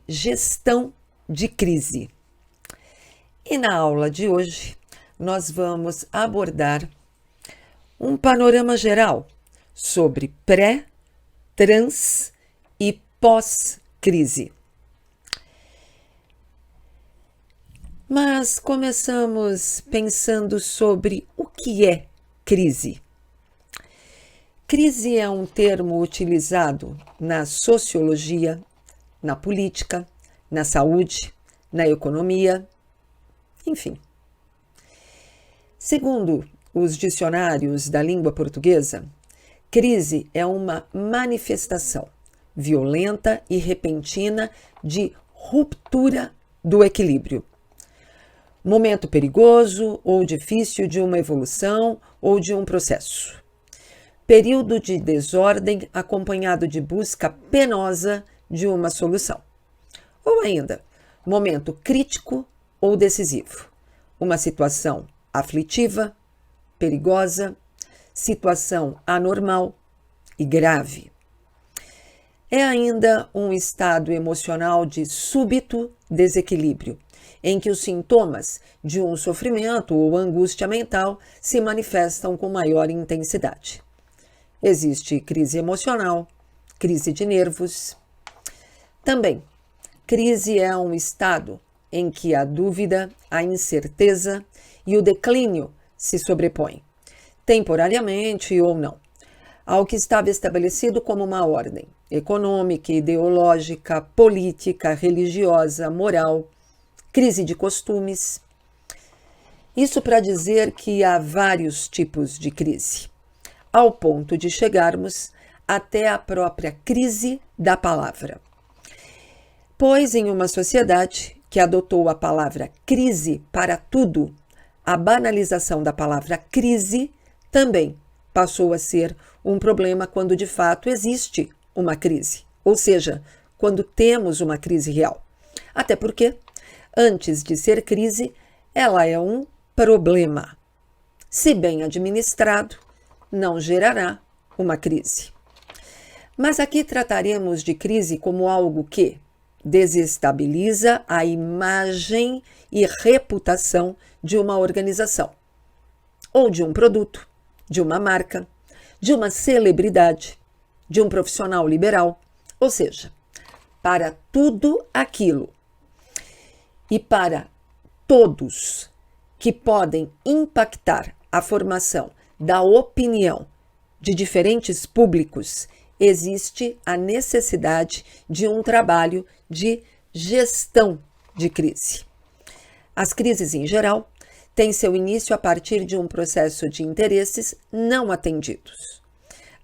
gestão de crise. E na aula de hoje, nós vamos abordar um panorama geral sobre pré, trans e pós-crise. Mas começamos pensando sobre o que é crise. Crise é um termo utilizado na sociologia, na política, na saúde, na economia, enfim. Segundo os dicionários da língua portuguesa, crise é uma manifestação violenta e repentina de ruptura do equilíbrio. Momento perigoso ou difícil de uma evolução ou de um processo. Período de desordem acompanhado de busca penosa de uma solução. Ou ainda, momento crítico ou decisivo. Uma situação aflitiva, perigosa, situação anormal e grave. É ainda um estado emocional de súbito desequilíbrio, em que os sintomas de um sofrimento ou angústia mental se manifestam com maior intensidade. Existe crise emocional, crise de nervos. Também, crise é um estado em que a dúvida, a incerteza e o declínio se sobrepõem, temporariamente ou não, ao que estava estabelecido como uma ordem econômica, ideológica, política, religiosa, moral, crise de costumes. Isso para dizer que há vários tipos de crise, ao ponto de chegarmos até a própria crise da palavra. Pois em uma sociedade que adotou a palavra crise para tudo, a banalização da palavra crise também passou a ser um problema quando de fato existe uma crise, ou seja, quando temos uma crise real. Até porque, antes de ser crise, ela é um problema. Se bem administrado, não gerará uma crise. Mas aqui trataremos de crise como algo que desestabiliza a imagem e reputação de uma organização, ou de um produto, de uma marca, de uma celebridade, de um profissional liberal, ou seja, para tudo aquilo e para todos que podem impactar a formação da opinião de diferentes públicos, existe a necessidade de um trabalho de gestão de crise. As crises, em geral, têm seu início a partir de um processo de interesses não atendidos.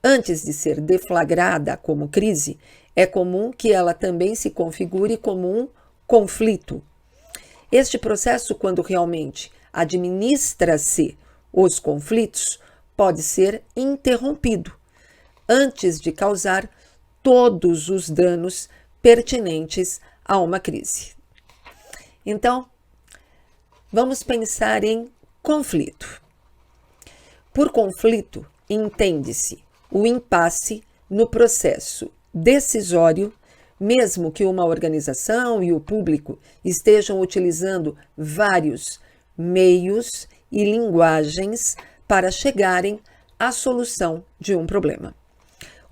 Antes de ser deflagrada como crise, é comum que ela também se configure como um conflito. Este processo, quando realmente administra-se os conflitos, pode ser interrompido antes de causar todos os danos pertinentes a uma crise. Então, vamos pensar em conflito. Por conflito, entende-se o impasse no processo decisório, mesmo que uma organização e o público estejam utilizando vários meios e linguagens para chegarem à solução de um problema.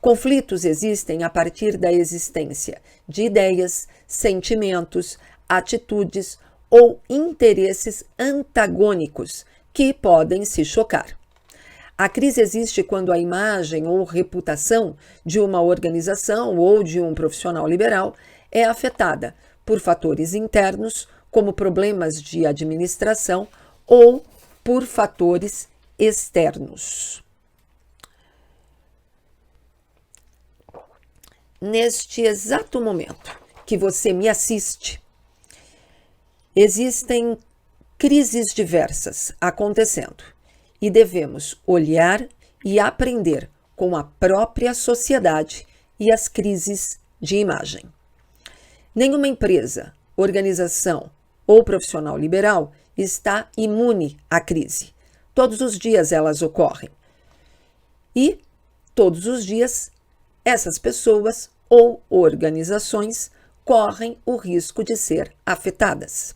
Conflitos existem a partir da existência de ideias, sentimentos, atitudes ou interesses antagônicos que podem se chocar. A crise existe quando a imagem ou reputação de uma organização ou de um profissional liberal é afetada por fatores internos, como problemas de administração, ou por fatores externos. Neste exato momento que você me assiste, existem crises diversas acontecendo e devemos olhar e aprender com a própria sociedade e as crises de imagem. Nenhuma empresa, organização ou profissional liberal está imune à crise. Todos os dias elas ocorrem. E, todos os dias, essas pessoas ou organizações correm o risco de ser afetadas.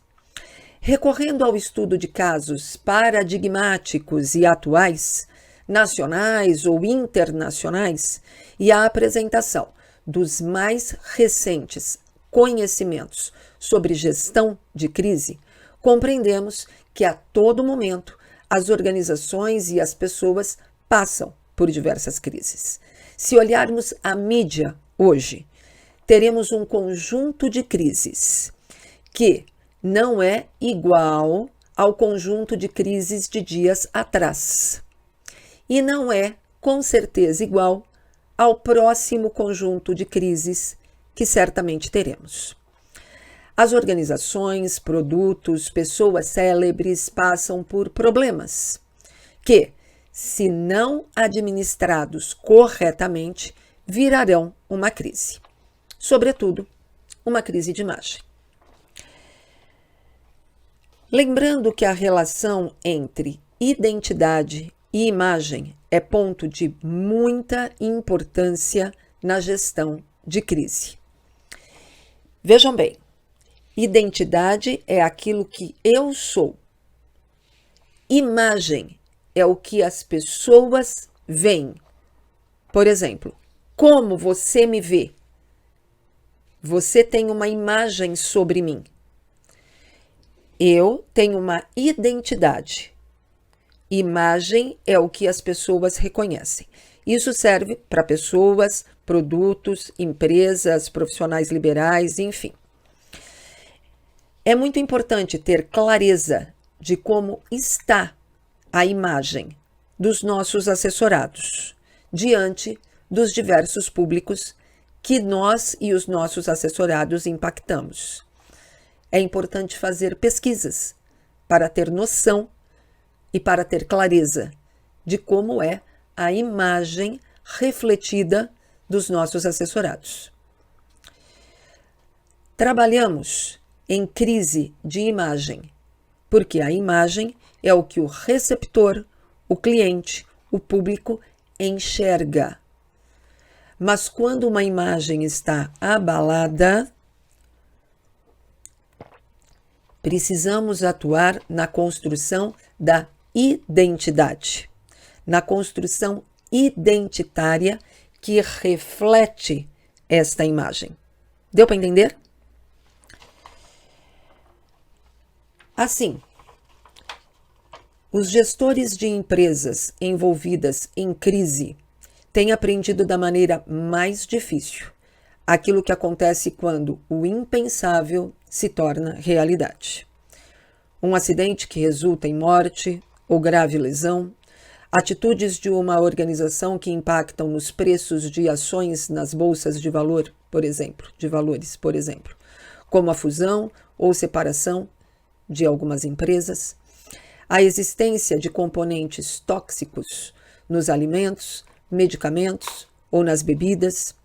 Recorrendo ao estudo de casos paradigmáticos e atuais, nacionais ou internacionais, e a apresentação dos mais recentes conhecimentos sobre gestão de crise, compreendemos que a todo momento as organizações e as pessoas passam por diversas crises. Se olharmos a mídia hoje, teremos um conjunto de crises que não é igual ao conjunto de crises de dias atrás. E não é, com certeza, igual ao próximo conjunto de crises que certamente teremos. As organizações, produtos, pessoas célebres passam por problemas que, se não administrados corretamente, virarão uma crise. Sobretudo, uma crise de imagem. Lembrando que a relação entre identidade e imagem é ponto de muita importância na gestão de crise. Vejam bem, identidade é aquilo que eu sou. Imagem é o que as pessoas veem. Por exemplo, como você me vê? Você tem uma imagem sobre mim. Eu tenho uma identidade. Imagem é o que as pessoas reconhecem. Isso serve para pessoas, produtos, empresas, profissionais liberais, enfim. É muito importante ter clareza de como está a imagem dos nossos assessorados diante dos diversos públicos que nós e os nossos assessorados impactamos. É importante fazer pesquisas para ter noção e para ter clareza de como é a imagem refletida dos nossos assessorados. Trabalhamos em crise de imagem, porque a imagem é o que o receptor, o cliente, o público enxerga. Mas quando uma imagem está abalada, precisamos atuar na construção da identidade, na construção identitária que reflete esta imagem. Deu para entender? Assim, os gestores de empresas envolvidas em crise têm aprendido da maneira mais difícil aquilo que acontece quando o impensável se torna realidade. Um acidente que resulta em morte ou grave lesão, atitudes de uma organização que impactam nos preços de ações nas bolsas de valor, por exemplo, como a fusão ou separação de algumas empresas, a existência de componentes tóxicos nos alimentos, medicamentos ou nas bebidas,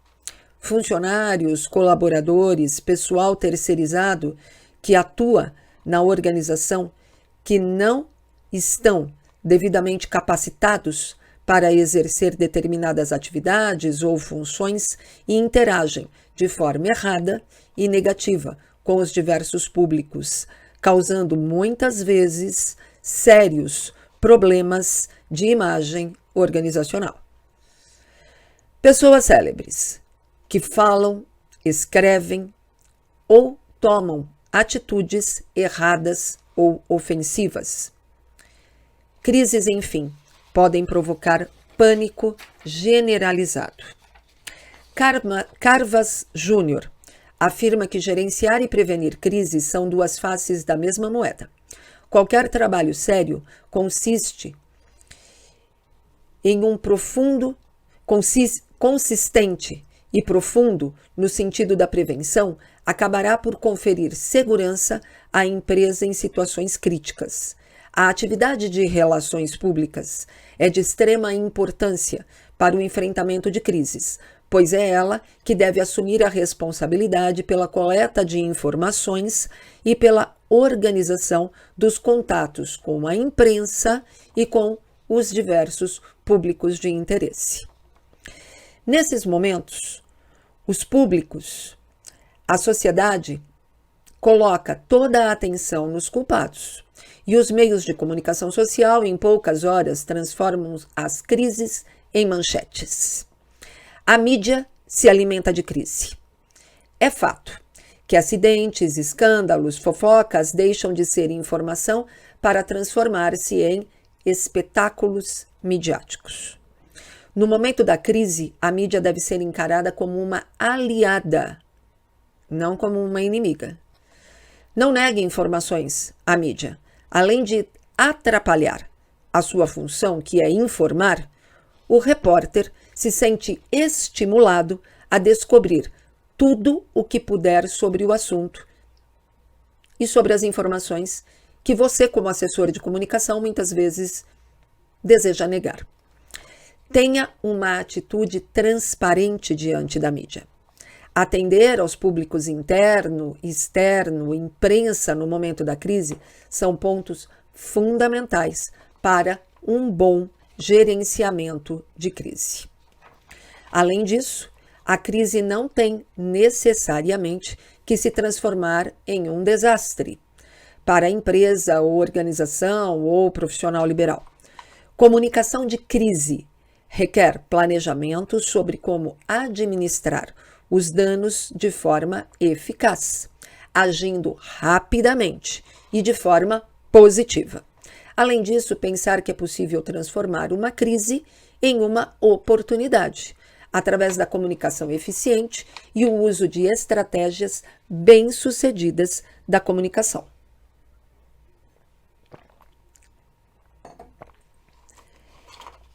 funcionários, colaboradores, pessoal terceirizado que atua na organização que não estão devidamente capacitados para exercer determinadas atividades ou funções e interagem de forma errada e negativa com os diversos públicos, causando muitas vezes sérios problemas de imagem organizacional. Pessoas célebres que falam, escrevem ou tomam atitudes erradas ou ofensivas. Crises, enfim, podem provocar pânico generalizado. Carvas Júnior afirma que gerenciar e prevenir crises são duas faces da mesma moeda. Qualquer trabalho sério consiste em um consistente e profundo no sentido da prevenção, acabará por conferir segurança à empresa em situações críticas. A atividade de relações públicas é de extrema importância para o enfrentamento de crises, pois é ela que deve assumir a responsabilidade pela coleta de informações e pela organização dos contatos com a imprensa e com os diversos públicos de interesse. Nesses momentos, os públicos A sociedade coloca toda a atenção nos culpados e os meios de comunicação social, em poucas horas, transformam as crises em manchetes. A mídia se alimenta de crise. É fato que acidentes, escândalos, fofocas deixam de ser informação para transformar-se em espetáculos midiáticos. No momento da crise, a mídia deve ser encarada como uma aliada, não como uma inimiga. Não negue informações à mídia. Além de atrapalhar a sua função, que é informar, o repórter se sente estimulado a descobrir tudo o que puder sobre o assunto e sobre as informações que você, como assessor de comunicação, muitas vezes deseja negar. Tenha uma atitude transparente diante da mídia. Atender aos públicos interno, externo, imprensa no momento da crise são pontos fundamentais para um bom gerenciamento de crise. Além disso, a crise não tem necessariamente que se transformar em um desastre para a empresa ou organização ou profissional liberal. Comunicação de crise requer planejamento sobre como administrar os danos de forma eficaz, agindo rapidamente e de forma positiva. Além disso, pensar que é possível transformar uma crise em uma oportunidade, através da comunicação eficiente e o uso de estratégias bem-sucedidas da comunicação.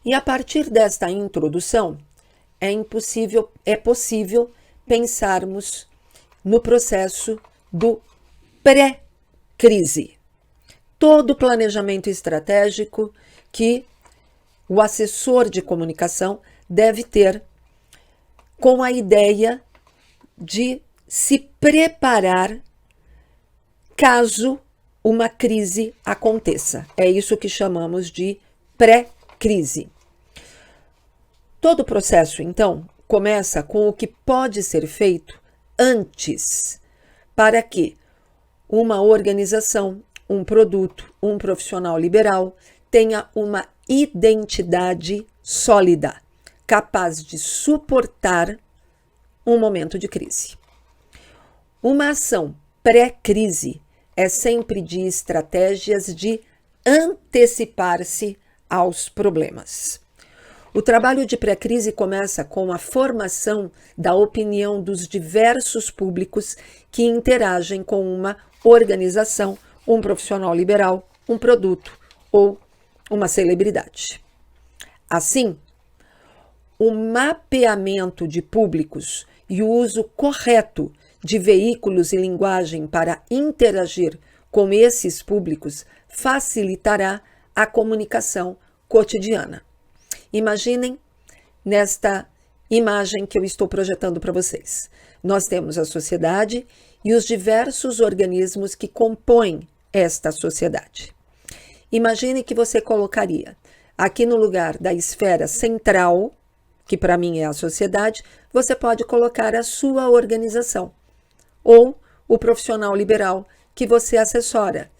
E a partir desta introdução, é possível pensarmos no processo do pré-crise. Todo o planejamento estratégico que o assessor de comunicação deve ter com a ideia de se preparar caso uma crise aconteça. É isso que chamamos de pré-crise. Todo o processo, então, começa com o que pode ser feito antes, para que uma organização, um produto, um profissional liberal tenha uma identidade sólida, capaz de suportar um momento de crise. Uma ação pré-crise é sempre de estratégias de antecipar-se aos problemas. O trabalho de pré-crise começa com a formação da opinião dos diversos públicos que interagem com uma organização, um profissional liberal, um produto ou uma celebridade. Assim, o mapeamento de públicos e o uso correto de veículos e linguagem para interagir com esses públicos facilitará a comunicação cotidiana. Imaginem nesta imagem que eu estou projetando para vocês. Nós temos a sociedade e os diversos organismos que compõem esta sociedade. Imagine que você colocaria aqui no lugar da esfera central, que para mim é a sociedade, você pode colocar a sua organização ou o profissional liberal que você assessora.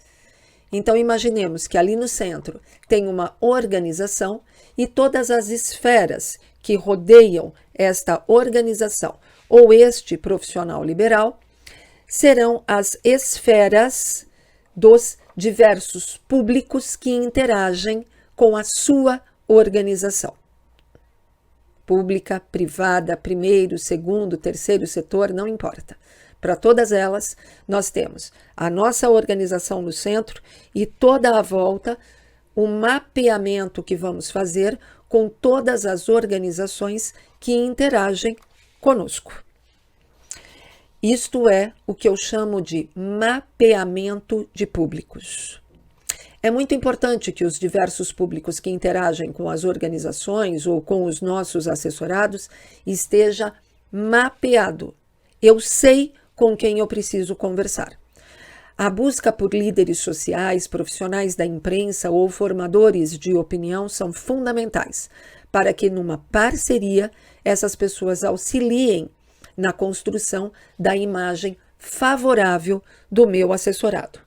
Então, imaginemos que ali no centro tem uma organização e todas as esferas que rodeiam esta organização ou este profissional liberal serão as esferas dos diversos públicos que interagem com a sua organização. Pública, privada, primeiro, segundo, terceiro setor, não importa. Para todas elas, nós temos a nossa organização no centro e toda a volta, o mapeamento que vamos fazer com todas as organizações que interagem conosco. Isto é o que eu chamo de mapeamento de públicos. É muito importante que os diversos públicos que interagem com as organizações ou com os nossos assessorados esteja mapeado. Eu sei com quem eu preciso conversar. A busca por líderes sociais, profissionais da imprensa ou formadores de opinião são fundamentais para que, numa parceria, essas pessoas auxiliem na construção da imagem favorável do meu assessorado.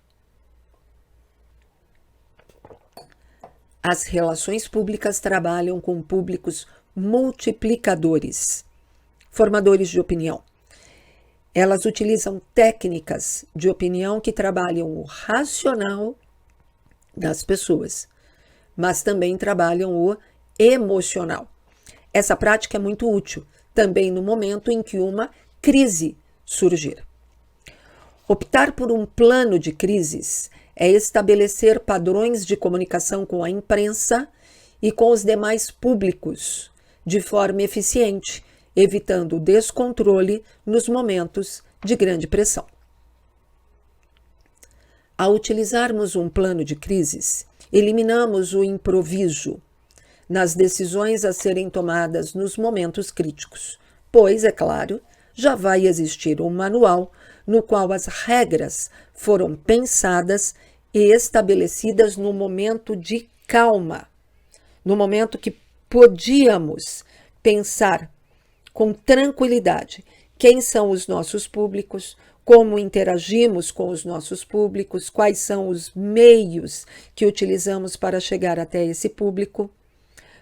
As relações públicas trabalham com públicos multiplicadores, formadores de opinião. Elas utilizam técnicas de opinião que trabalham o racional das pessoas, mas também trabalham o emocional. Essa prática é muito útil também no momento em que uma crise surgir. Optar por um plano de crises é estabelecer padrões de comunicação com a imprensa e com os demais públicos de forma eficiente, evitando o descontrole nos momentos de grande pressão. Ao utilizarmos um plano de crises, eliminamos o improviso nas decisões a serem tomadas nos momentos críticos, pois, é claro, já vai existir um manual no qual as regras foram pensadas e estabelecidas no momento de calma, no momento que podíamos pensar com tranquilidade quem são os nossos públicos, como interagimos com os nossos públicos, quais são os meios que utilizamos para chegar até esse público,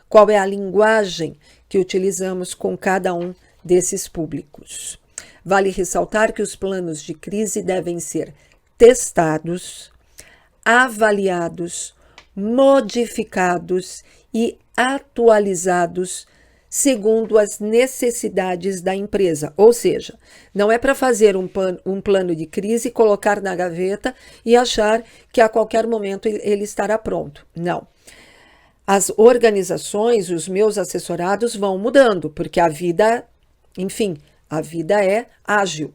qual é a linguagem que utilizamos com cada um desses públicos. Vale ressaltar que os planos de crise devem ser testados, avaliados, modificados e atualizados segundo as necessidades da empresa. Ou seja, não é para fazer um plano de crise, colocar na gaveta e achar que a qualquer momento ele estará pronto. Não. As organizações, os meus assessorados vão mudando, porque a vida é ágil.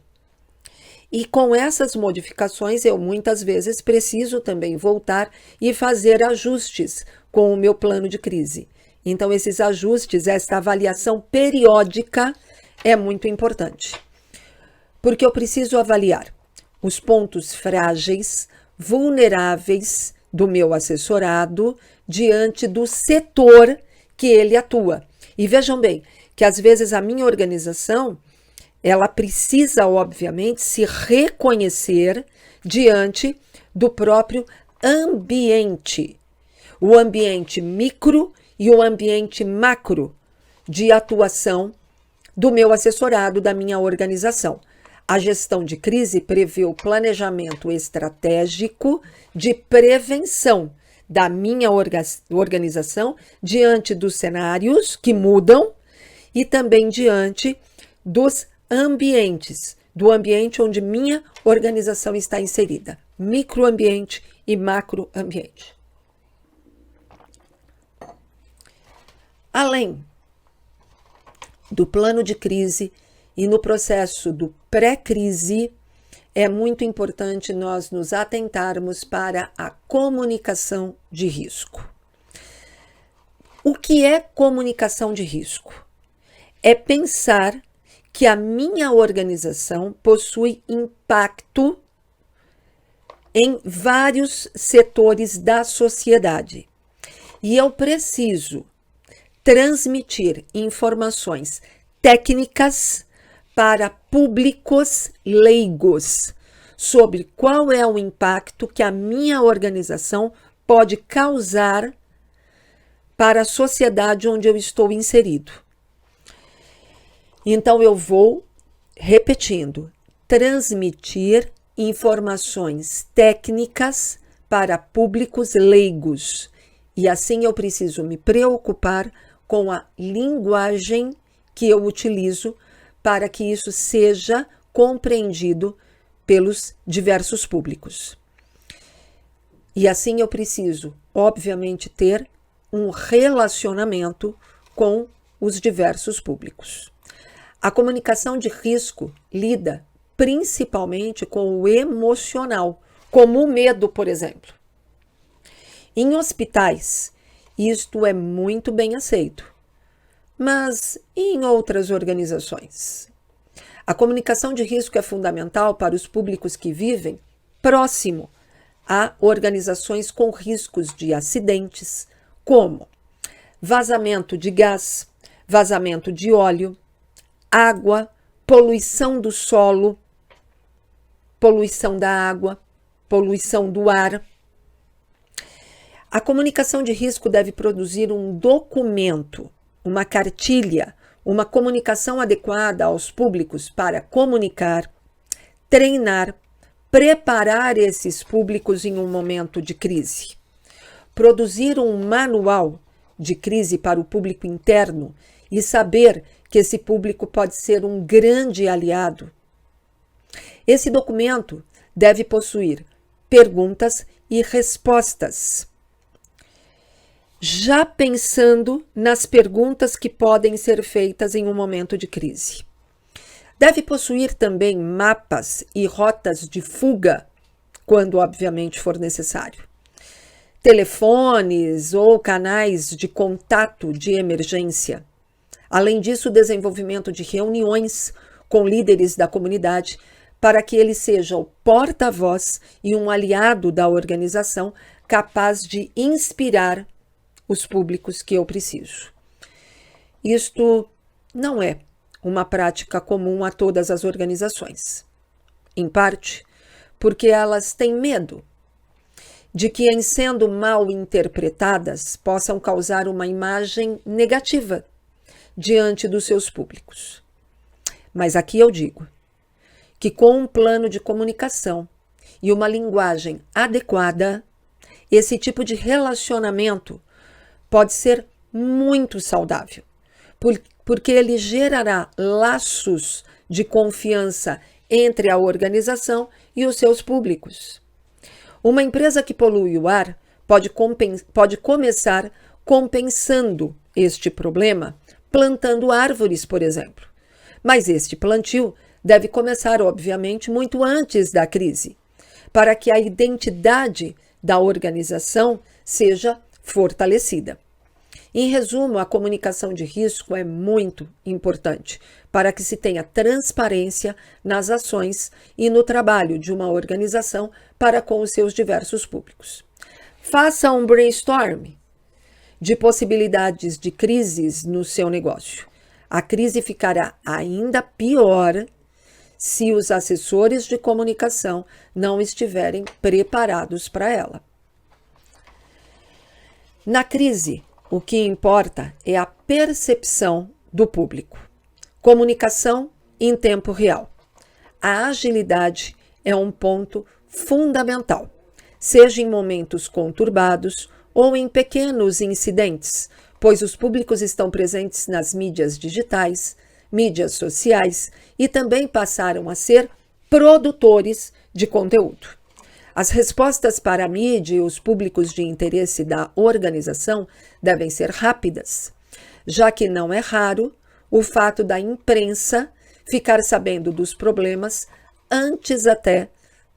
E com essas modificações, eu muitas vezes preciso também voltar e fazer ajustes com o meu plano de crise. Então, esses ajustes, esta avaliação periódica é muito importante. Porque eu preciso avaliar os pontos frágeis, vulneráveis do meu assessorado diante do setor que ele atua. E vejam bem, que às vezes a minha organização, ela precisa, obviamente, se reconhecer diante do próprio ambiente. O ambiente micro e o ambiente macro de atuação do meu assessorado, da minha organização. A gestão de crise prevê o planejamento estratégico de prevenção da minha organização diante dos cenários que mudam e também diante dos ambientes, do ambiente onde minha organização está inserida, microambiente e macroambiente. Além do plano de crise e no processo do pré-crise, é muito importante nós nos atentarmos para a comunicação de risco. O que é comunicação de risco? É pensar que a minha organização possui impacto em vários setores da sociedade e eu preciso transmitir informações técnicas para públicos leigos sobre qual é o impacto que a minha organização pode causar para a sociedade onde eu estou inserido. Então, eu vou, repetindo, transmitir informações técnicas para públicos leigos. E assim eu preciso me preocupar com a linguagem que eu utilizo para que isso seja compreendido pelos diversos públicos. E assim eu preciso, obviamente, ter um relacionamento com os diversos públicos. A comunicação de risco lida principalmente com o emocional, como o medo, por exemplo. Em hospitais, isto é muito bem aceito, mas e em outras organizações? A comunicação de risco é fundamental para os públicos que vivem próximo a organizações com riscos de acidentes, como vazamento de gás, vazamento de óleo, água, poluição do solo, poluição da água, poluição do ar. A comunicação de risco deve produzir um documento, uma cartilha, uma comunicação adequada aos públicos para comunicar, treinar, preparar esses públicos em um momento de crise. Produzir um manual de crise para o público interno e saber que esse público pode ser um grande aliado. Esse documento deve possuir perguntas e respostas, já pensando nas perguntas que podem ser feitas em um momento de crise. Deve possuir também mapas e rotas de fuga, quando obviamente for necessário. Telefones ou canais de contato de emergência. Além disso, o desenvolvimento de reuniões com líderes da comunidade para que ele seja o porta-voz e um aliado da organização capaz de inspirar os públicos que eu preciso. Isto não é uma prática comum a todas as organizações, em parte porque elas têm medo de que, em sendo mal interpretadas, possam causar uma imagem negativa diante dos seus públicos. Mas aqui eu digo que com um plano de comunicação e uma linguagem adequada, esse tipo de relacionamento pode ser muito saudável, porque ele gerará laços de confiança entre a organização e os seus públicos. Uma empresa que polui o ar pode começar compensando este problema plantando árvores, por exemplo. Mas este plantio deve começar, obviamente, muito antes da crise, para que a identidade da organização seja fortalecida. Em resumo, a comunicação de risco é muito importante para que se tenha transparência nas ações e no trabalho de uma organização para com os seus diversos públicos. Faça um brainstorm de possibilidades de crises no seu negócio. A crise ficará ainda pior se os assessores de comunicação não estiverem preparados para ela. Na crise, o que importa é a percepção do público. Comunicação em tempo real. A agilidade é um ponto fundamental, seja em momentos conturbados ou em pequenos incidentes, pois os públicos estão presentes nas mídias digitais, mídias sociais e também passaram a ser produtores de conteúdo. As respostas para a mídia e os públicos de interesse da organização devem ser rápidas, já que não é raro o fato da imprensa ficar sabendo dos problemas antes até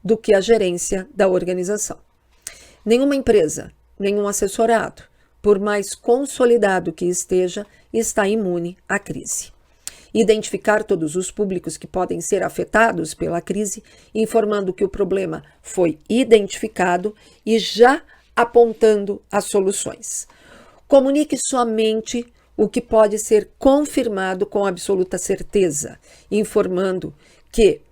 do que a gerência da organização. Nenhuma empresa, nenhum assessorado, por mais consolidado que esteja, está imune à crise. Identificar todos os públicos que podem ser afetados pela crise, informando que o problema foi identificado e já apontando as soluções. Comunique somente o que pode ser confirmado com absoluta certeza, informando que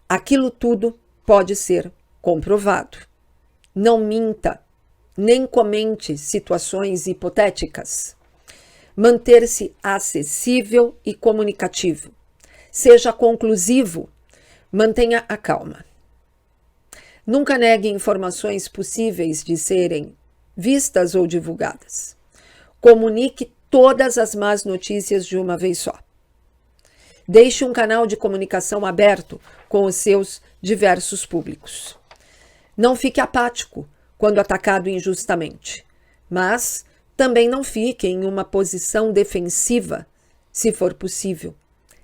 aquilo tudo pode ser comprovado. Não minta, nem comente situações hipotéticas. Manter-se acessível e comunicativo. Seja conclusivo, mantenha a calma. Nunca negue informações possíveis de serem vistas ou divulgadas. Comunique todas as más notícias de uma vez só. Deixe um canal de comunicação aberto com os seus diversos públicos. Não fique apático quando atacado injustamente, mas também não fique em uma posição defensiva, se for possível.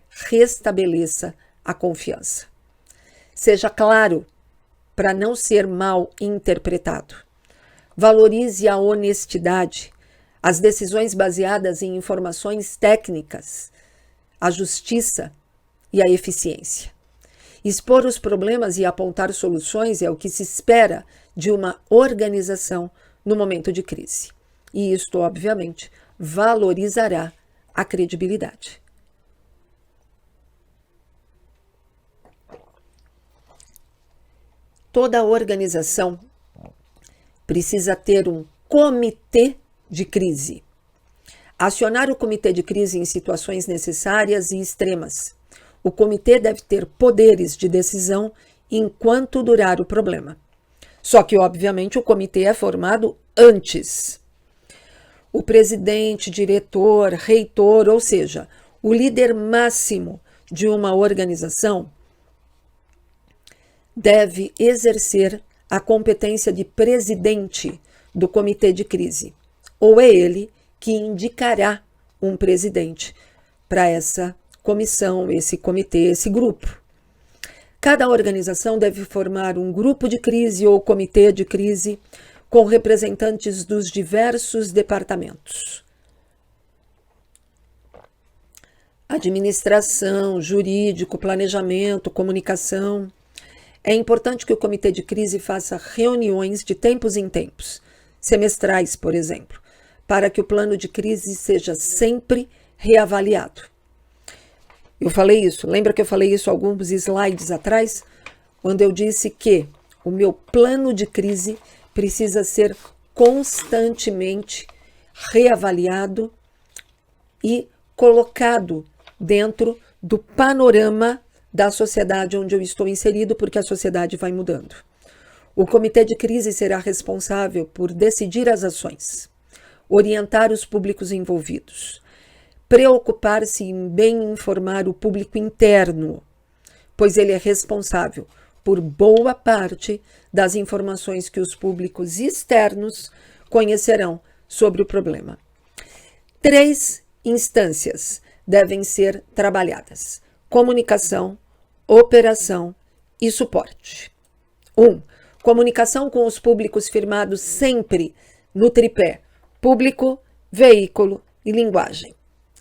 Restabeleça a confiança. Seja claro para não ser mal interpretado. Valorize a honestidade, as decisões baseadas em informações técnicas, a justiça e a eficiência. Expor os problemas e apontar soluções é o que se espera de uma organização no momento de crise. E isto, obviamente, valorizará a credibilidade. toda organização precisa ter um comitê de crise. Acionar o comitê de crise em situações necessárias e extremas. O comitê deve ter poderes de decisão enquanto durar o problema. Só que, obviamente, o comitê é formado antes. O presidente, diretor, reitor, ou seja, o líder máximo de uma organização deve exercer a competência de presidente do comitê de crise, ou é ele que indicará um presidente para essa comissão, esse comitê, esse grupo. Cada organização deve formar um grupo de crise ou comitê de crise com representantes dos diversos departamentos. Administração, jurídico, planejamento, comunicação. É importante que o comitê de crise faça reuniões de tempos em tempos, semestrais, por exemplo, para que o plano de crise seja sempre reavaliado. Eu falei isso, lembra que eu falei isso alguns slides atrás? Quando eu disse que o meu plano de crise precisa ser constantemente reavaliado e colocado dentro do panorama da sociedade onde eu estou inserido, porque a sociedade vai mudando. O comitê de crise será responsável por decidir as ações, orientar os públicos envolvidos, preocupar-se em bem informar o público interno, pois ele é responsável por boa parte das informações que os públicos externos conhecerão sobre o problema. 3 instâncias devem ser trabalhadas: comunicação, operação e suporte. 1. Comunicação com os públicos firmados sempre no tripé público, veículo e linguagem.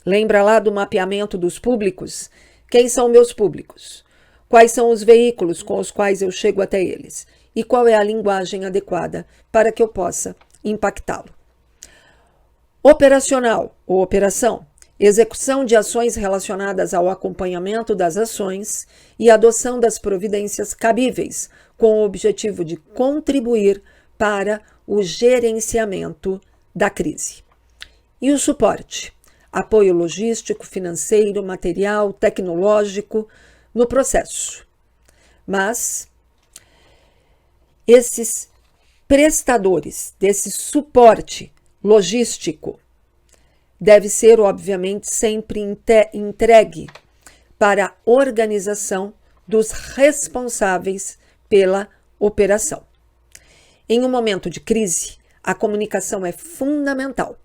Lembra lá do mapeamento dos públicos? Quem são meus públicos? Quais são os veículos com os quais eu chego até eles? E qual é a linguagem adequada para que eu possa impactá-lo? Operacional ou operação. Execução de ações relacionadas ao acompanhamento das ações e adoção das providências cabíveis, com o objetivo de contribuir para o gerenciamento da crise. E o suporte? Apoio logístico, financeiro, material, tecnológico no processo. Mas esses prestadores desse suporte logístico deve ser, obviamente, sempre entregue para a organização dos responsáveis pela operação. Em um momento de crise, a comunicação é fundamental,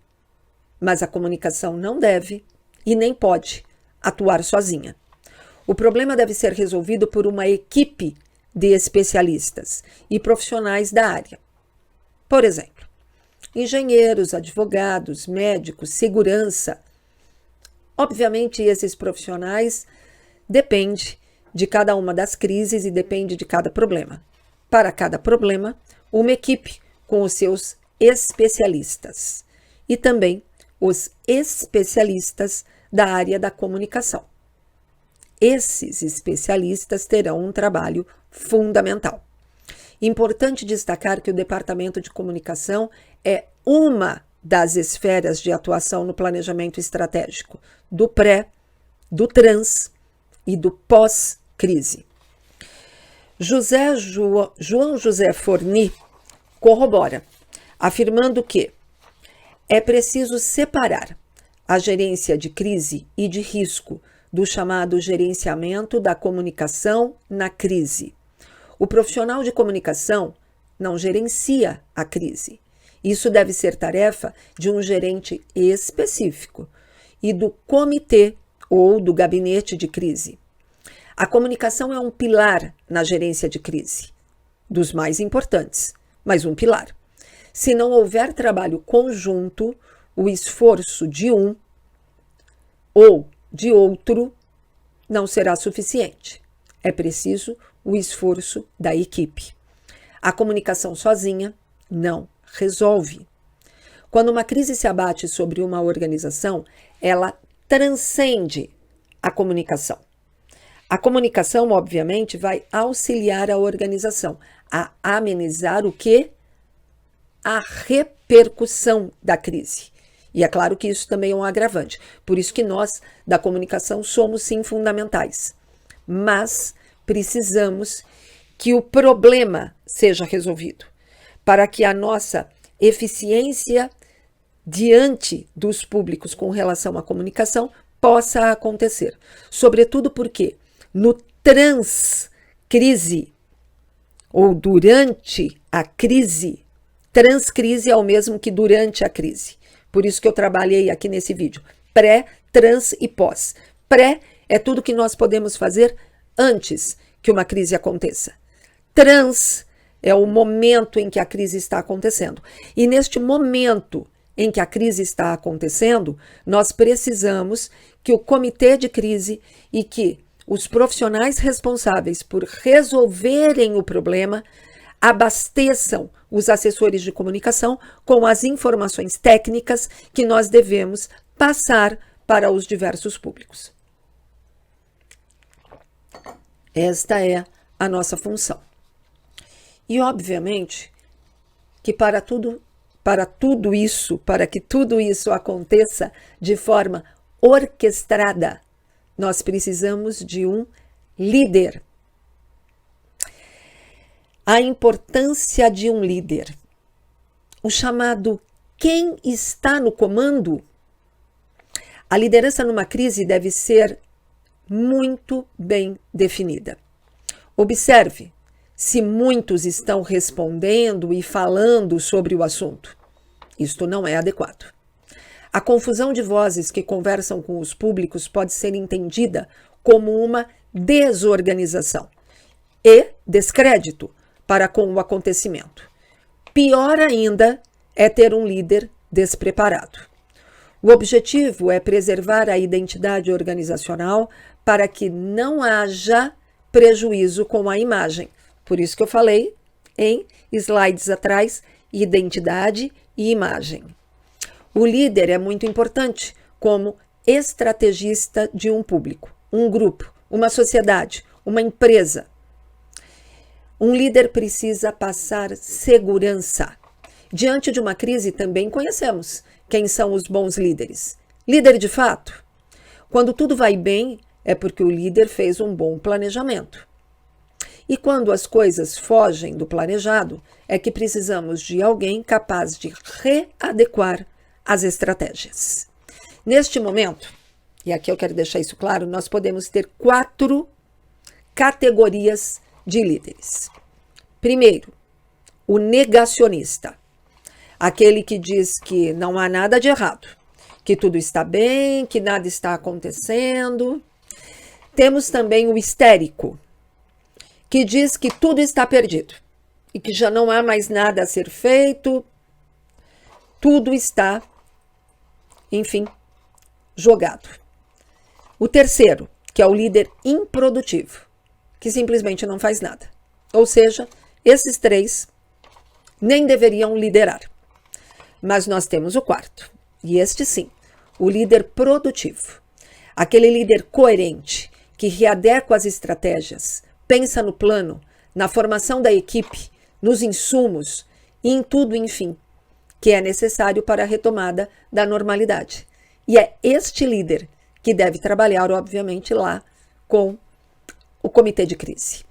mas a comunicação não deve e nem pode atuar sozinha. O problema deve ser resolvido por uma equipe de especialistas e profissionais da área. Por exemplo, engenheiros, advogados, médicos, segurança. Obviamente, esses profissionais dependem de cada uma das crises e depende de cada problema. Para cada problema, uma equipe com os seus especialistas e também os especialistas da área da comunicação. Esses especialistas terão um trabalho fundamental. Importante destacar que o Departamento de Comunicação é uma das esferas de atuação no planejamento estratégico do pré, do trans e do pós-crise. João José Forni corrobora, afirmando que é preciso separar a gerência de crise e de risco do chamado gerenciamento da comunicação na crise. O profissional de comunicação não gerencia a crise. Isso deve ser tarefa de um gerente específico e do comitê ou do gabinete de crise. A comunicação é um pilar na gerência de crise, dos mais importantes, mas um pilar. Se não houver trabalho conjunto, o esforço de um ou de outro não será suficiente. É preciso o esforço da equipe. A comunicação sozinha não resolve. Quando uma crise se abate sobre uma organização, ela transcende a comunicação. A comunicação, obviamente, vai auxiliar a organização a amenizar o quê? A repercussão da crise. E é claro que isso também é um agravante. Por isso que nós, da comunicação, somos sim fundamentais. Mas precisamos que o problema seja resolvido, para que a nossa eficiência diante dos públicos com relação à comunicação possa acontecer. Sobretudo porque no trans-crise, ou durante a crise, transcrise é o mesmo que durante a crise. Por isso que eu trabalhei aqui nesse vídeo. Pré, trans e pós. Pré é tudo que nós podemos fazer antes que uma crise aconteça. Trans é o momento em que a crise está acontecendo. E neste momento em que a crise está acontecendo, nós precisamos que o comitê de crise e que os profissionais responsáveis por resolverem o problema abasteçam os assessores de comunicação com as informações técnicas que nós devemos passar para os diversos públicos. Esta é a nossa função. E, obviamente, que para que tudo isso aconteça de forma orquestrada, nós precisamos de um líder. A importância de um líder. O chamado quem está no comando. A liderança numa crise deve ser muito bem definida. Observe se muitos estão respondendo e falando sobre o assunto. Isto não é adequado. A confusão de vozes que conversam com os públicos pode ser entendida como uma desorganização e descrédito para com o acontecimento. Pior ainda é ter um líder despreparado. O objetivo é preservar a identidade organizacional para que não haja prejuízo com a imagem. Por isso que eu falei em slides atrás, identidade e imagem. O líder é muito importante como estrategista de um público, um grupo, uma sociedade, uma empresa. Um líder precisa passar segurança. Diante de uma crise também conhecemos quem são os bons líderes. Líder de fato? Quando tudo vai bem, é porque o líder fez um bom planejamento. E quando as coisas fogem do planejado, é que precisamos de alguém capaz de readequar as estratégias. Neste momento, e aqui eu quero deixar isso claro, nós podemos ter 4 categorias de líderes. Primeiro, o negacionista. Aquele que diz que não há nada de errado, que tudo está bem, que nada está acontecendo. Temos também o histérico, que diz que tudo está perdido e que já não há mais nada a ser feito, tudo está, enfim, jogado. O terceiro, que é o líder improdutivo, que simplesmente não faz nada. Ou seja, esses 3 nem deveriam liderar. Mas nós temos o quarto, e este sim, o líder produtivo. Aquele líder coerente, que readequa as estratégias, pensa no plano, na formação da equipe, nos insumos e em tudo, enfim, que é necessário para a retomada da normalidade. E é este líder que deve trabalhar, obviamente, lá com o comitê de crise.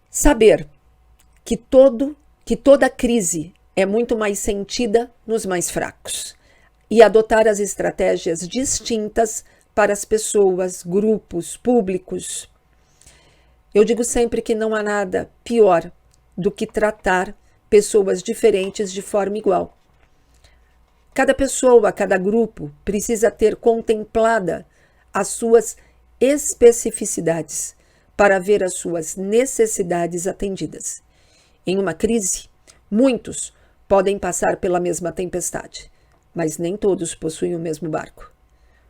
Saber que toda crise é muito mais sentida nos mais fracos e adotar as estratégias distintas para as pessoas, grupos, públicos. Eu digo sempre que não há nada pior do que tratar pessoas diferentes de forma igual. Cada pessoa, cada grupo precisa ter contemplada as suas especificidades para ver as suas necessidades atendidas. Em uma crise, muitos podem passar pela mesma tempestade, mas nem todos possuem o mesmo barco.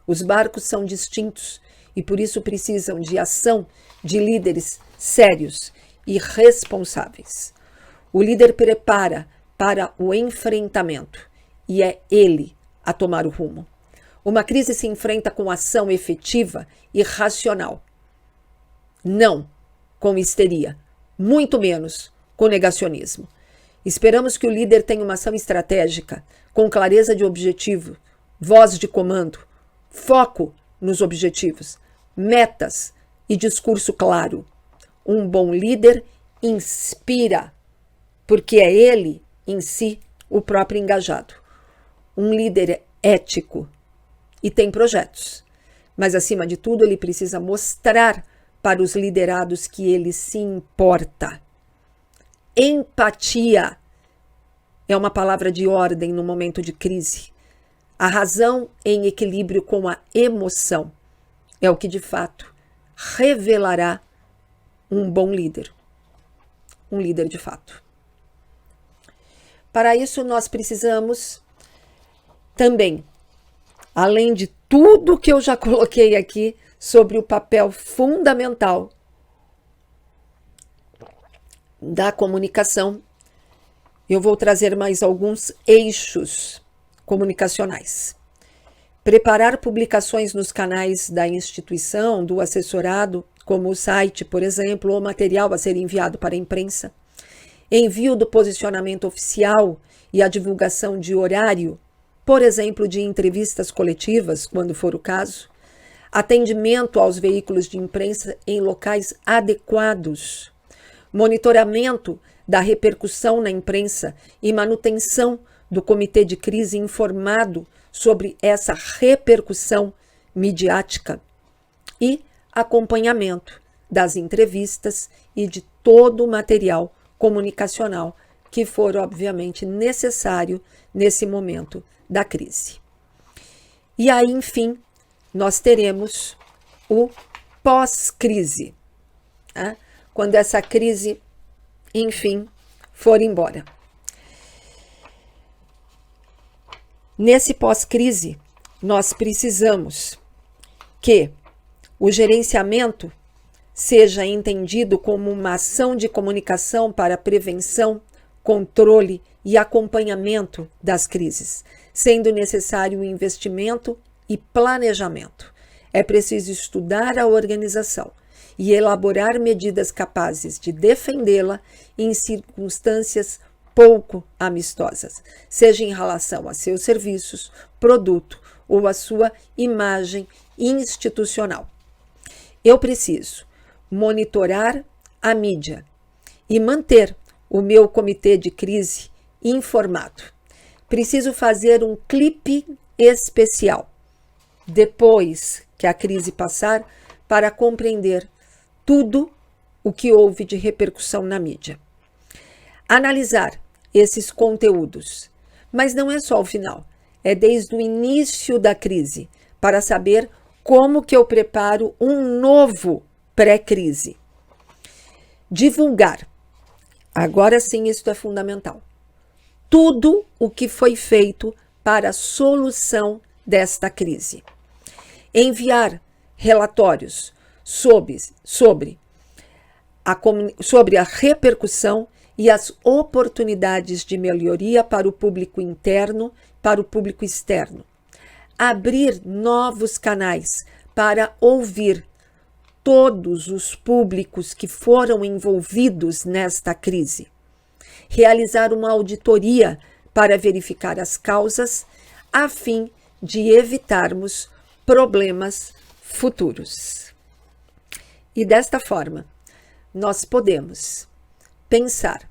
Os barcos são distintos e por isso precisam de ação de líderes sérios e responsáveis. O líder prepara para o enfrentamento e é ele a tomar o rumo. Uma crise se enfrenta com ação efetiva e racional, não com histeria, muito menos com negacionismo. Esperamos que o líder tenha uma ação estratégica, com clareza de objetivo, voz de comando, foco nos objetivos, metas e discurso claro. Um bom líder inspira, porque é ele, em si, o próprio engajado. Um líder ético e tem projetos, mas, acima de tudo, ele precisa mostrar para os liderados que ele se importa. Empatia é uma palavra de ordem no momento de crise. A razão em equilíbrio com a emoção é o que, de fato, revelará um bom líder. Um líder de fato. Para isso, nós precisamos também, além de tudo que eu já coloquei aqui sobre o papel fundamental da comunicação, eu vou trazer mais alguns eixos comunicacionais. Preparar publicações nos canais da instituição, do assessorado, como o site, por exemplo, ou material a ser enviado para a imprensa. Envio do posicionamento oficial e a divulgação de horário, por exemplo, de entrevistas coletivas, quando for o caso. Atendimento aos veículos de imprensa em locais adequados. Monitoramento da repercussão na imprensa e manutenção do comitê de crise informado sobre essa repercussão midiática. E acompanhamento das entrevistas e de todo o material comunicacional que for, obviamente, necessário nesse momento da crise. E aí, enfim, nós teremos o pós-crise, né? Quando essa crise, enfim, for embora. Nesse pós-crise, nós precisamos que o gerenciamento seja entendido como uma ação de comunicação para prevenção, controle e acompanhamento das crises, sendo necessário o investimento e planejamento. É preciso estudar a organização e elaborar medidas capazes de defendê-la em circunstâncias pouco amistosas, seja em relação a seus serviços, produto ou a sua imagem institucional. Eu preciso monitorar a mídia e manter o meu comitê de crise informado. Preciso fazer um clipe especial depois que a crise passar para compreender tudo o que houve de repercussão na mídia. Analisar esses conteúdos, mas não é só o final, é desde o início da crise, para saber como que eu preparo um novo pré-crise. Divulgar, agora sim isso é fundamental, tudo o que foi feito para a solução desta crise. Enviar relatórios sobre a repercussão e as oportunidades de melhoria para o público interno, para o público externo. Abrir novos canais para ouvir todos os públicos que foram envolvidos nesta crise. Realizar uma auditoria para verificar as causas, a fim de evitarmos problemas futuros. E desta forma, nós podemos pensar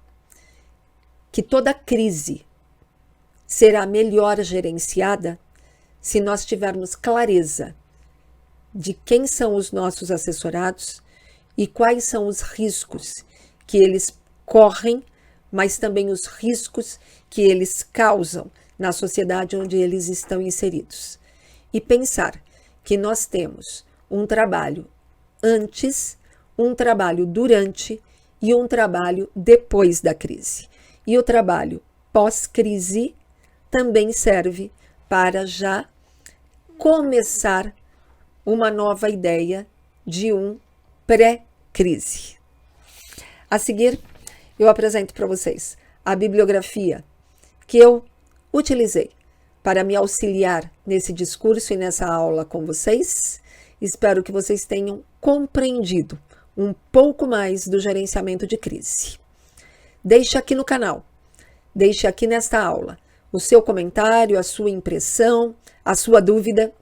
que toda crise será melhor gerenciada se nós tivermos clareza de quem são os nossos assessorados e quais são os riscos que eles correm, mas também os riscos que eles causam na sociedade onde eles estão inseridos. E pensar que nós temos um trabalho antes, um trabalho durante e um trabalho depois da crise. E o trabalho pós-crise também serve para já começar uma nova ideia de um pré-crise. A seguir, eu apresento para vocês a bibliografia que eu utilizei para me auxiliar nesse discurso e nessa aula com vocês. Espero que vocês tenham compreendido um pouco mais do gerenciamento de crise. Deixe aqui no canal, deixe aqui nesta aula o seu comentário, a sua impressão, a sua dúvida,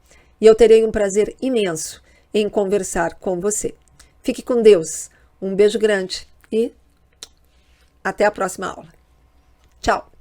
e eu terei um prazer imenso em conversar com você. Fique com Deus, um beijo grande e até a próxima aula. Tchau!